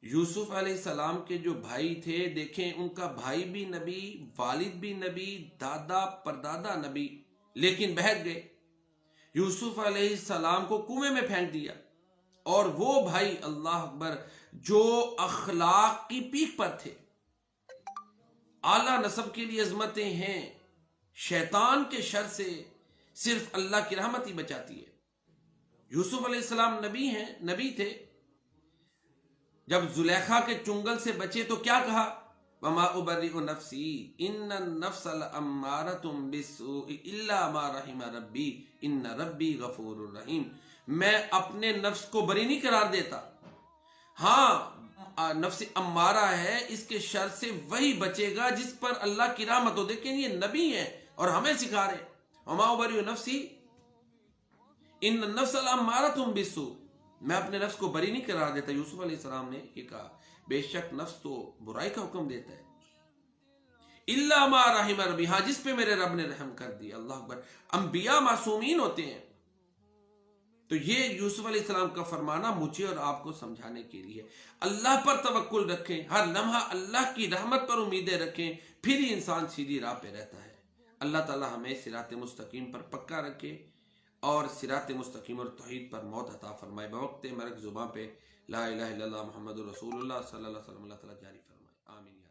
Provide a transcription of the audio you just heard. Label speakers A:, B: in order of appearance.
A: یوسف علیہ السلام کے جو بھائی تھے، دیکھیں ان کا بھائی بھی نبی، والد بھی نبی، دادا پردادا نبی، لیکن بہک گئے۔ یوسف علیہ السلام کو کنویں میں پھینک دیا، اور وہ بھائی اللہ اکبر جو اخلاق کی پیک پر تھے، اعلیٰ نسب کے لیے عظمتیں ہیں، شیطان کے شر سے صرف اللہ کی رحمت ہی بچاتی ہے۔ یوسف علیہ السلام نبی ہیں، نبی تھے، جب زلیخا کے چنگل سے بچے تو کیا کہا؟ وَمَا أُبَرِّئُ نَفْسِي إِنَّ النَّفْسَ لَأَمَّارَةٌ بِالسُّوءِ إِلَّا مَا رَحِمَ رَبِّي إِنَّ رَبِّي غَفُورٌ رَحِيمٌ۔ میں اپنے نفس کو بری نہیں قرار دیتا، ہاں نفس امارہ ہے، اس کے شر سے وہی بچے گا جس پر اللہ کی رحمت ہو۔ دیکھیں یہ نبی ہیں اور ہمیں سکھا رہے ہیں وَمَا أُبَرِّئُ نَفْسِي إِنَّ النَّفْسَ لَأَمَّارَةٌ بِالسُّوءِ، میں اپنے نفس کو بری نہیں قرار دیتا۔ یوسف علیہ السلام نے یہ کہا بے شک نفس تو برائی کا حکم دیتا ہے، الا ما رحم ربی، ہاں جس پہ میرے رب نے رحم کر دیا۔ اللہ اکبر، انبیاء معصومین ہوتے ہیں۔ تو یہ یوسف علیہ السلام کا فرمانا مجھے اور آپ کو سمجھانے کے لیے اللہ پر توکل رکھیں، ہر لمحہ اللہ کی رحمت پر امیدیں رکھیں، پھر ہی انسان سیدھی راہ پہ رہتا ہے۔ اللہ تعالی ہمیں صراط مستقیم پر پکا رکھے اور صراط مستقیم اور توحید پر موت عطا فرمائے۔ بوقت مرگ زباں پہ لا الہ الا اللہ محمد رسول اللہ صلی اللہ علیہ وسلم اللہ تعالیٰ جاری فرمائے، آمین۔